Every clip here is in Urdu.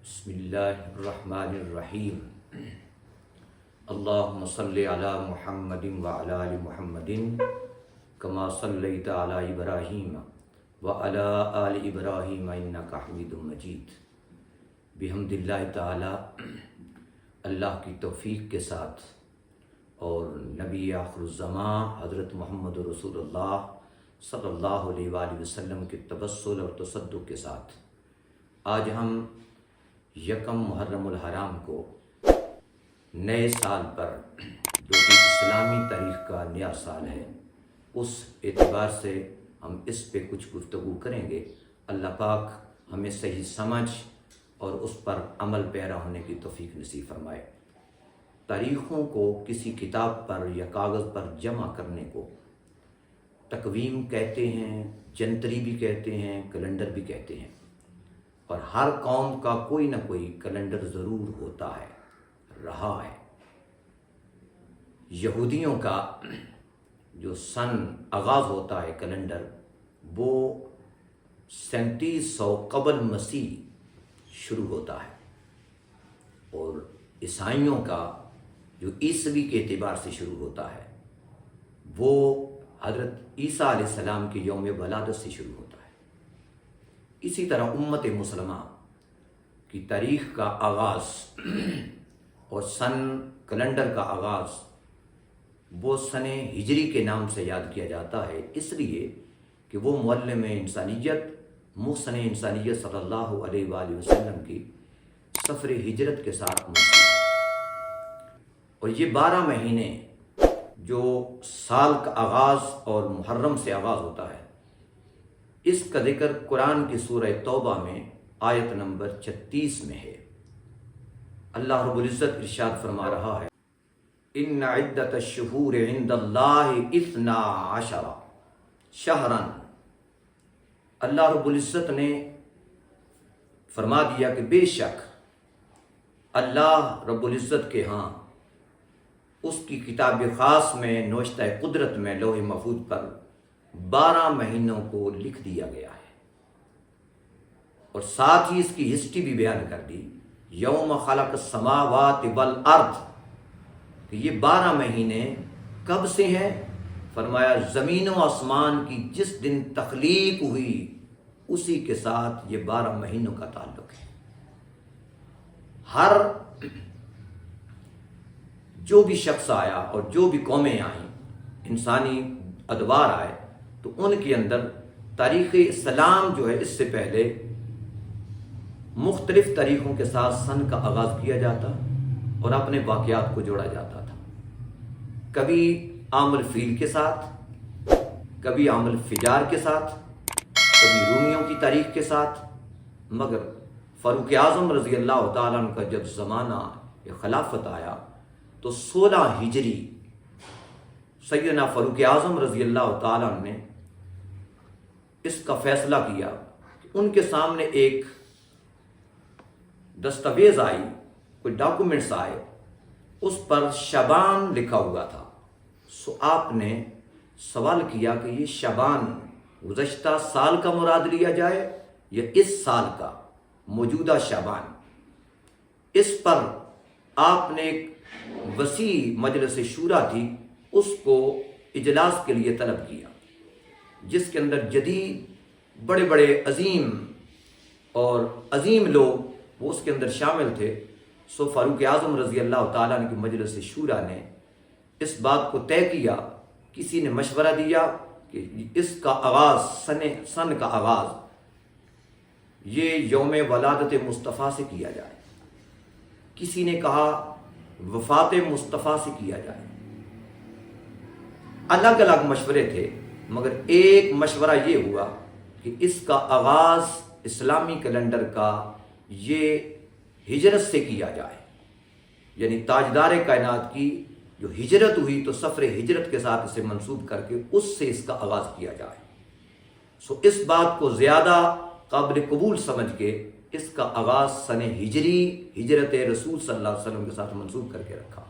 بسم اللہ الرحمن الرحیم اللہم صلی علی محمد وعلی آل محمد کما صلیت علی ابراہیم وعلی آل ابراہیم انکا حمید مجید۔ بحمد اللہ تعالی، اللہ کی توفیق کے ساتھ اور نبی آخر الزمان حضرت محمد رسول اللہ صلی اللہ علیہ وآلہ وسلم کے تبسل اور تصدق کے ساتھ آج ہم یکم محرم الحرام کو نئے سال پر، جو کہ اسلامی تاریخ کا نیا سال ہے، اس اعتبار سے ہم اس پہ کچھ گفتگو کریں گے۔ اللہ پاک ہمیں صحیح سمجھ اور اس پر عمل پیرا ہونے کی توفیق نصیب فرمائے۔ تاریخوں کو کسی کتاب پر یا کاغذ پر جمع کرنے کو تقویم کہتے ہیں، جنتری بھی کہتے ہیں، کیلنڈر بھی کہتے ہیں، اور ہر قوم کا کوئی نہ کوئی کیلنڈر ضرور ہوتا ہے، رہا ہے۔ یہودیوں کا جو سن آغاز ہوتا ہے کیلنڈر، وہ 3700 قبل مسیح شروع ہوتا ہے، اور عیسائیوں کا جو عیسوی کے اعتبار سے شروع ہوتا ہے وہ حضرت عیسیٰ علیہ السلام کے یوم ولادت سے شروع ہوتا ہے۔ اسی طرح امت مسلمہ کی تاریخ کا آغاز اور سن کیلنڈر کا آغاز وہ سن ہجری کے نام سے یاد کیا جاتا ہے، اس لیے کہ وہ معلم انسانیت، محسن انسانیت صلی اللہ علیہ وآلہ وسلم کی سفر ہجرت کے ساتھ منسوب ہے۔ اور یہ 12 مہینے جو سال کا آغاز اور محرم سے آغاز ہوتا ہے، اس کا ذکر قرآن کی سورہ توبہ میں آیت نمبر 36 میں ہے۔ اللہ رب العزت ارشاد فرما رہا ہے، ان عدت الشہور عند اللہ 12 شہرا۔ اللہ رب العزت نے فرما دیا کہ بے شک اللہ رب العزت کے ہاں اس کی کتاب خاص میں نوشتہ قدرت میں لوح محفوظ پر 12 مہینوں کو لکھ دیا گیا ہے، اور ساتھ ہی اس کی ہسٹری بھی بیان کر دی، یوم خلق السماوات والارض، کہ یہ 12 مہینے کب سے ہیں؟ فرمایا زمین و آسمان کی جس دن تخلیق ہوئی اسی کے ساتھ یہ 12 مہینوں کا تعلق ہے۔ ہر جو بھی شخص آیا اور جو بھی قومیں آئیں، انسانی ادوار آئے، تو ان کے اندر تاریخ اسلام جو ہے اس سے پہلے مختلف تاریخوں کے ساتھ سن کا آغاز کیا جاتا اور اپنے واقعات کو جوڑا جاتا تھا، کبھی عام الفیل کے ساتھ، کبھی عام الفجار کے ساتھ، کبھی رومیوں کی تاریخ کے ساتھ، مگر فاروق اعظم رضی اللہ تعالیٰ عنہ کا جب زمانہ خلافت آیا تو 16 ہجری سیدنا فاروق اعظم رضی اللہ تعالیٰ عنہ نے اس کا فیصلہ کیا کہ ان کے سامنے ایک دستاویز آئی، کوئی ڈاکومنٹس آئے، اس پر شعبان لکھا ہوا تھا۔ سو آپ نے سوال کیا کہ یہ شعبان گزشتہ سال کا مراد لیا جائے یا اس سال کا موجودہ شعبان؟ اس پر آپ نے ایک وسیع مجلس شورا تھی، اس کو اجلاس کے لیے طلب کیا، جس کے اندر جدید بڑے بڑے عظیم لوگ وہ اس کے اندر شامل تھے۔ سو فاروق اعظم رضی اللہ تعالیٰ عنہ کی مجلس شورا نے اس بات کو طے کیا، کسی نے مشورہ دیا کہ اس کا آغاز سن کا آغاز یہ یوم ولادت مصطفیٰ سے کیا جائے، کسی نے کہا وفات مصطفیٰ سے کیا جائے۔ الگ الگ مشورے تھے، مگر ایک مشورہ یہ ہوا کہ اس کا آغاز اسلامی کیلنڈر کا یہ ہجرت سے کیا جائے، یعنی تاجدار کائنات کی جو ہجرت ہوئی تو سفر ہجرت کے ساتھ اسے منسوب کر کے اس سے اس کا آغاز کیا جائے۔ سو اس بات کو زیادہ قابل قبول سمجھ کے اس کا آغاز سن ہجری، ہجرت رسول صلی اللہ علیہ وسلم کے ساتھ منسوب کر کے رکھا۔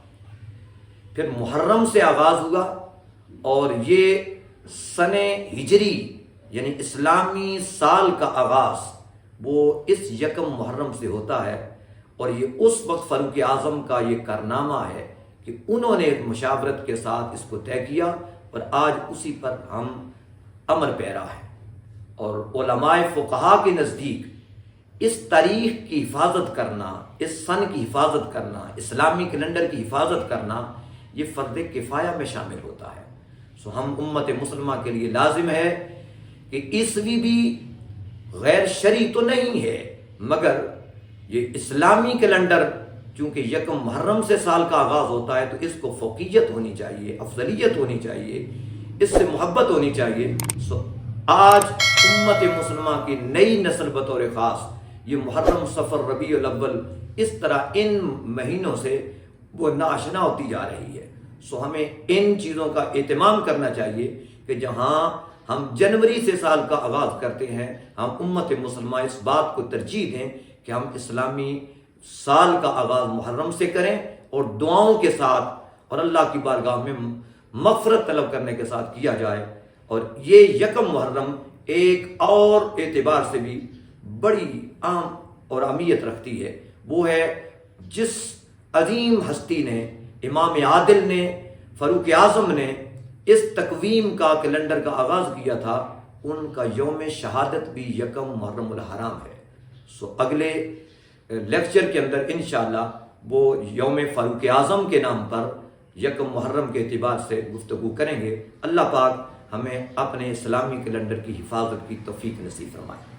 پھر محرم سے آغاز ہوا، اور یہ سن ہجری یعنی اسلامی سال کا آغاز وہ اس یکم محرم سے ہوتا ہے، اور یہ اس وقت فاروق اعظم کا یہ کارنامہ ہے کہ انہوں نے مشاورت کے ساتھ اس کو طے کیا، اور آج اسی پر ہم عمل پیرا ہے۔ اور علماء فقہا کے نزدیک اس تاریخ کی حفاظت کرنا، اس سن کی حفاظت کرنا، اسلامی کیلنڈر کی حفاظت کرنا، یہ فرض کفایہ میں شامل ہوتا ہے۔ سو ہم امت مسلمہ کے لیے لازم ہے کہ عیسوی بھی غیر شرعی تو نہیں ہے، مگر یہ اسلامی کیلنڈر چونکہ یکم محرم سے سال کا آغاز ہوتا ہے، تو اس کو فوقیت ہونی چاہیے، افضلیت ہونی چاہیے، اس سے محبت ہونی چاہیے۔ سو آج امت مسلمہ کی نئی نسل بطور خاص یہ محرم، صفر، ربیع الاول، اس طرح ان مہینوں سے وہ ناآشنا ہوتی جا رہی ہے۔ سو ہمیں ان چیزوں کا اہتمام کرنا چاہیے کہ جہاں ہم جنوری سے سال کا آغاز کرتے ہیں، ہم امت مسلمہ اس بات کو ترجیح دیں کہ ہم اسلامی سال کا آغاز محرم سے کریں، اور دعاؤں کے ساتھ اور اللہ کی بارگاہ میں مغفرت طلب کرنے کے ساتھ کیا جائے۔ اور یہ یکم محرم ایک اور اعتبار سے بھی بڑی عام اور اہمیت رکھتی ہے، وہ ہے جس عظیم ہستی نے، امام عادل نے، فاروق اعظم نے اس تقویم کا کیلنڈر کا آغاز کیا تھا، ان کا یوم شہادت بھی یکم محرم الحرام ہے۔ سو اگلے لیکچر کے اندر انشاءاللہ وہ یوم فاروق اعظم کے نام پر یکم محرم کے اعتبار سے گفتگو کریں گے۔ اللہ پاک ہمیں اپنے اسلامی کیلنڈر کی حفاظت کی توفیق نصیب فرمائے۔